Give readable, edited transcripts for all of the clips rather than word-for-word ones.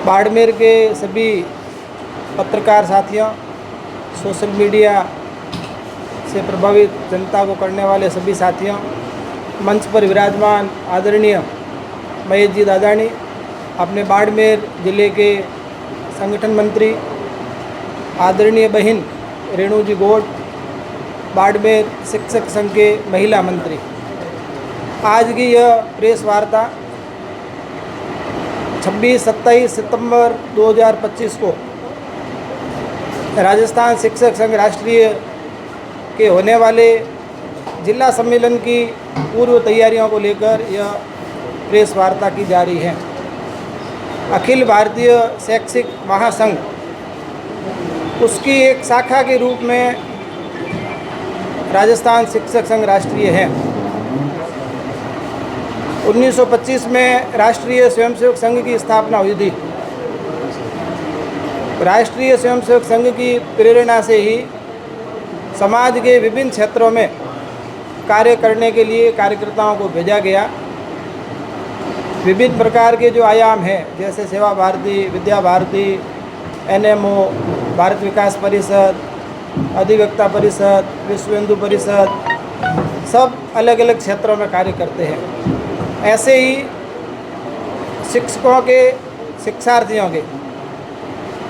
बाड़मेर के सभी पत्रकार साथियों, सोशल मीडिया से प्रभावित जनता को करने वाले सभी साथियों, मंच पर विराजमान आदरणीय महेश जी दादानी, अपने बाड़मेर जिले के संगठन मंत्री, आदरणीय बहन रेणु जी गौड़, बाड़मेर शिक्षक संघ के महिला मंत्री। आज की यह प्रेस वार्ता 26-27 सितंबर 2025 को राजस्थान शिक्षक संघ राष्ट्रीय के होने वाले जिला सम्मेलन की पूर्व तैयारियों को लेकर यह प्रेस वार्ता की जा रही है। अखिल भारतीय शैक्षिक महासंघ उसकी एक शाखा के रूप में राजस्थान शिक्षक संघ राष्ट्रीय है। 1925 में राष्ट्रीय स्वयंसेवक संघ की स्थापना हुई थी। राष्ट्रीय स्वयंसेवक संघ की प्रेरणा से ही समाज के विभिन्न क्षेत्रों में कार्य करने के लिए कार्यकर्ताओं को भेजा गया। विभिन्न प्रकार के जो आयाम हैं, जैसे सेवा भारती, विद्या भारती, NMO, भारत विकास परिषद, अधिवक्ता परिषद, विश्व हिंदू परिषद, सब अलग अलग क्षेत्रों में कार्य करते हैं। ऐसे ही शिक्षकों के, शिक्षार्थियों के,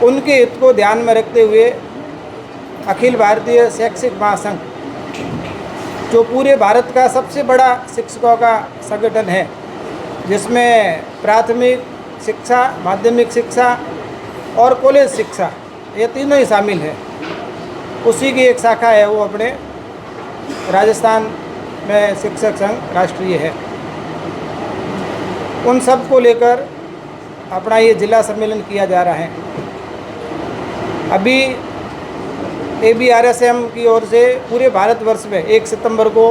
उनके हित को ध्यान में रखते हुए अखिल भारतीय शैक्षिक महासंघ, जो पूरे भारत का सबसे बड़ा शिक्षकों का संगठन है, जिसमें प्राथमिक शिक्षा, माध्यमिक शिक्षा और कॉलेज शिक्षा, ये तीनों ही शामिल है, उसी की एक शाखा है, वो अपने राजस्थान में शिक्षक संघ राष्ट्रीय है। उन सब को लेकर अपना ये जिला सम्मेलन किया जा रहा है। अभी ABRSM की ओर से पूरे भारतवर्ष में 1 सितंबर को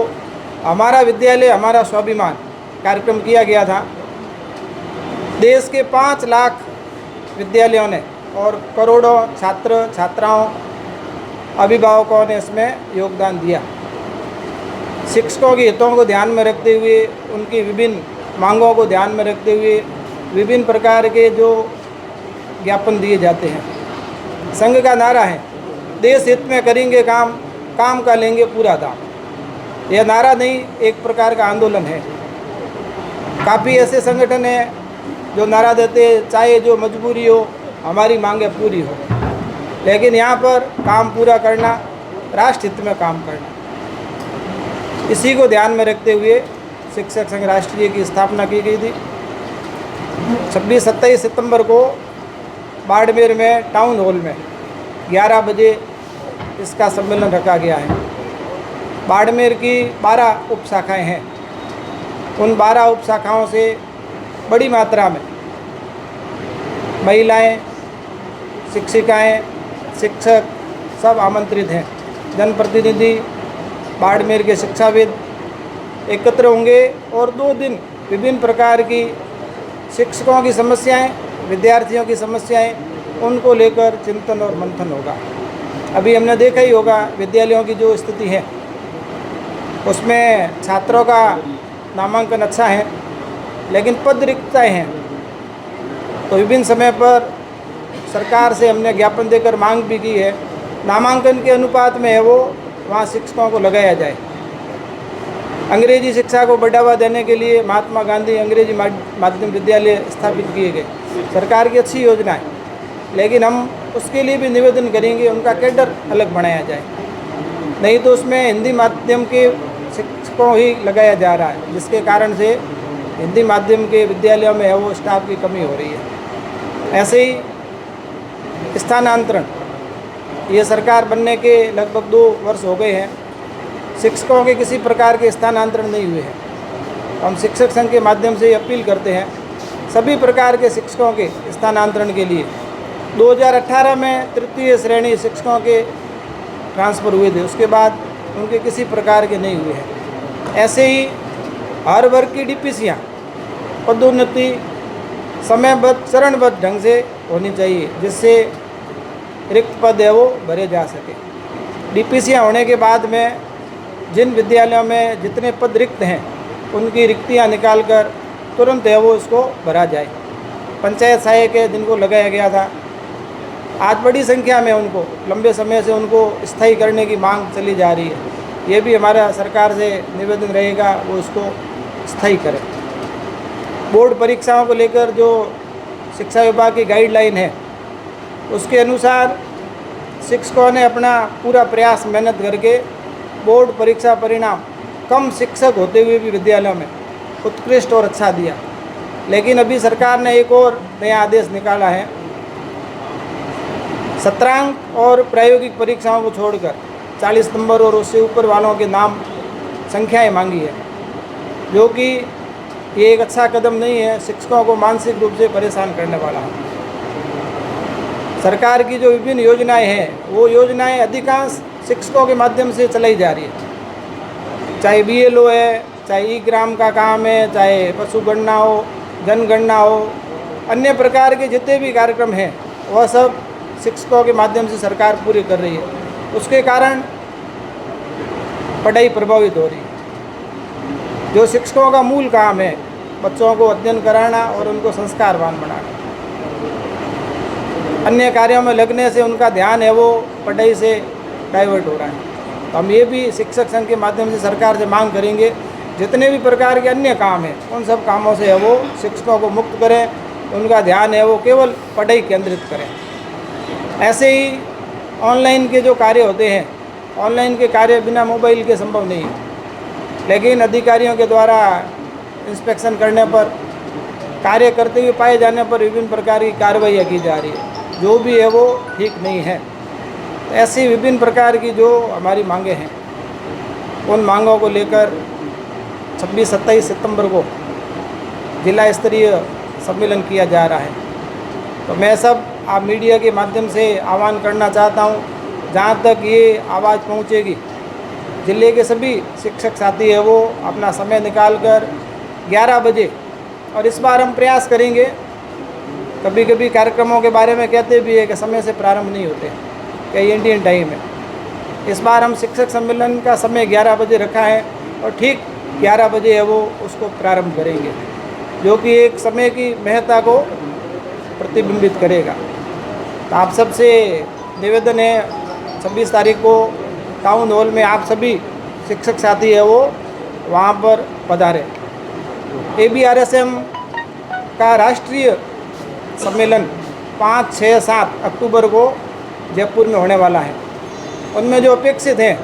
हमारा विद्यालय हमारा स्वाभिमान कार्यक्रम किया गया था। देश के 5 लाख विद्यालयों ने और करोड़ों छात्र छात्राओं, अभिभावकों ने इसमें योगदान दिया। शिक्षकों के हितों को ध्यान में रखते हुए, उनकी विभिन्न मांगों को ध्यान में रखते हुए विभिन्न प्रकार के जो ज्ञापन दिए जाते हैं। संघ का नारा है, देश हित में करेंगे काम, काम का लेंगे पूरा दाम। यह नारा नहीं, एक प्रकार का आंदोलन है। काफ़ी ऐसे संगठन हैं जो नारा देते हैं, चाहे जो मजबूरी हो, हमारी मांगें पूरी हो, लेकिन यहाँ पर काम पूरा करना, राष्ट्र हित में काम करना, इसी को ध्यान में रखते हुए शिक्षक संघ राष्ट्रीय की स्थापना की गई थी। 26-27 सितंबर को बाड़मेर में टाउन हॉल में 11 बजे इसका सम्मेलन रखा गया है। बाड़मेर की 12 उप शाखाएँ हैं। उन 12 उप शाखाओं से बड़ी मात्रा में महिलाएं, शिक्षिकाएं, शिक्षक सब आमंत्रित हैं। जनप्रतिनिधि, बाड़मेर के शिक्षाविद एकत्र होंगे और 2 दिन विभिन्न प्रकार की शिक्षकों की समस्याएं, विद्यार्थियों की समस्याएं, उनको लेकर चिंतन और मंथन होगा। अभी हमने देखा ही होगा विद्यालयों की जो स्थिति है, उसमें छात्रों का नामांकन अच्छा है, लेकिन पद रिक्तताएँ हैं। तो विभिन्न समय पर सरकार से हमने ज्ञापन देकर मांग भी की है, नामांकन के अनुपात में है वो वहाँ शिक्षकों को लगाया जाए। अंग्रेजी शिक्षा को बढ़ावा देने के लिए महात्मा गांधी अंग्रेजी माध्यम विद्यालय स्थापित किए गए, सरकार की अच्छी योजना है, लेकिन हम उसके लिए भी निवेदन करेंगे उनका कैडर अलग बनाया जाए। नहीं तो उसमें हिंदी माध्यम के शिक्षकों ही लगाया जा रहा है, जिसके कारण से हिंदी माध्यम के विद्यालयों में है वो स्टाफ की कमी हो रही है। ऐसे ही स्थानांतरण, ये सरकार बनने के लगभग 2 वर्ष हो गए हैं, शिक्षकों के किसी प्रकार के स्थानांतरण नहीं हुए हैं। हम शिक्षक संघ के माध्यम से अपील करते हैं सभी प्रकार के शिक्षकों के स्थानांतरण के लिए। 2018 में 3य श्रेणी शिक्षकों के ट्रांसफ़र हुए थे, उसके बाद उनके किसी प्रकार के नहीं हुए हैं। ऐसे ही हर वर्ग की DPCयाँ पदोन्नति समयबद्ध, चरणबद्ध ढंग से होनी चाहिए, जिससे रिक्त पद है वो भरे जा सके। DPCयाँ होने के बाद में जिन विद्यालयों में जितने पद रिक्त हैं, उनकी रिक्तियाँ निकालकर तुरंत है वो इसको भरा जाए। पंचायत सहायक है जिनको लगाया गया था, आज बड़ी संख्या में उनको लंबे समय से उनको स्थायी करने की मांग चली जा रही है। ये भी हमारा सरकार से निवेदन रहेगा वो इसको स्थायी करें। बोर्ड परीक्षाओं को लेकर जो शिक्षा विभाग की गाइडलाइन है उसके अनुसार शिक्षकों ने अपना पूरा प्रयास मेहनत करके बोर्ड परीक्षा परिणाम कम शिक्षक होते हुए भी विद्यालयों में उत्कृष्ट और अच्छा दिया। लेकिन अभी सरकार ने एक और नया आदेश निकाला है, सत्रांक और प्रायोगिक परीक्षाओं को छोड़कर 40 नंबर और उससे ऊपर वालों के नाम संख्याएं मांगी है, जो कि ये एक अच्छा कदम नहीं है, शिक्षकों को मानसिक रूप से परेशान करने वाला है। सरकार की जो विभिन्न योजनाएं हैं वो योजनाएं अधिकांश शिक्षकों के माध्यम से चलाई जा रही है, चाहे BLO है, चाहे ई-ग्राम का काम है, चाहे पशुगणना हो, जनगणना हो, अन्य प्रकार के जितने भी कार्यक्रम हैं वह सब शिक्षकों के माध्यम से सरकार पूरी कर रही है। उसके कारण पढ़ाई प्रभावित हो रही है। जो शिक्षकों का मूल काम है बच्चों को अध्ययन कराना और उनको संस्कारवान बनाना, अन्य कार्यों में लगने से उनका ध्यान है वो पढ़ाई से डाइवर्ट हो रहा है। तो हम ये भी शिक्षक संघ के माध्यम से सरकार से मांग करेंगे, जितने भी प्रकार के अन्य काम हैं उन सब कामों से है वो शिक्षकों को मुक्त करें, उनका ध्यान है वो केवल पढ़ाई केंद्रित करें। ऐसे ही ऑनलाइन के जो कार्य होते हैं, ऑनलाइन के कार्य बिना मोबाइल के संभव नहीं है, लेकिन अधिकारियों के द्वारा इंस्पेक्शन करने पर, कार्य करते हुए पाए जाने पर विभिन्न प्रकार की कार्रवाइयाँ की जा रही है, जो भी है वो ठीक नहीं है। तो ऐसी विभिन्न प्रकार की जो हमारी मांगें हैं उन मांगों को लेकर 26-27 सितंबर को जिला स्तरीय सम्मेलन किया जा रहा है। तो मैं सब आप मीडिया के माध्यम से आह्वान करना चाहता हूँ, जहाँ तक ये आवाज़ पहुँचेगी जिले के सभी शिक्षक साथी है वो अपना समय निकाल कर 11 बजे, और इस बार हम प्रयास करेंगे, कभी कभी कार्यक्रमों के बारे में कहते भी है कि समय से प्रारंभ नहीं होते, कई इंडियन टाइम है। इस बार हम शिक्षक सम्मेलन का समय 11 बजे रखा है और ठीक 11 बजे है वो उसको प्रारंभ करेंगे, जो कि एक समय की महत्ता को प्रतिबिंबित करेगा। तो आप सबसे निवेदन है 26 तारीख को टाउन हॉल में आप सभी शिक्षक साथी है वो वहाँ पर पधारें। ABRSM का राष्ट्रीय सम्मेलन 5, 6, 7 अक्टूबर को जयपुर में होने वाला है। उनमें जो अपेक्षित हैं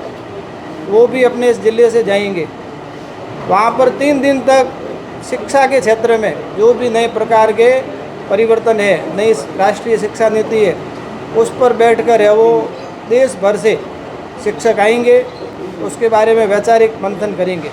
वो भी अपने इस ज़िले से जाएंगे। वहाँ पर 3 दिन तक शिक्षा के क्षेत्र में जो भी नए प्रकार के परिवर्तन है, नई राष्ट्रीय शिक्षा नीति है, उस पर बैठकर है वो देश भर से शिक्षक आएंगे, उसके बारे में वैचारिक मंथन करेंगे।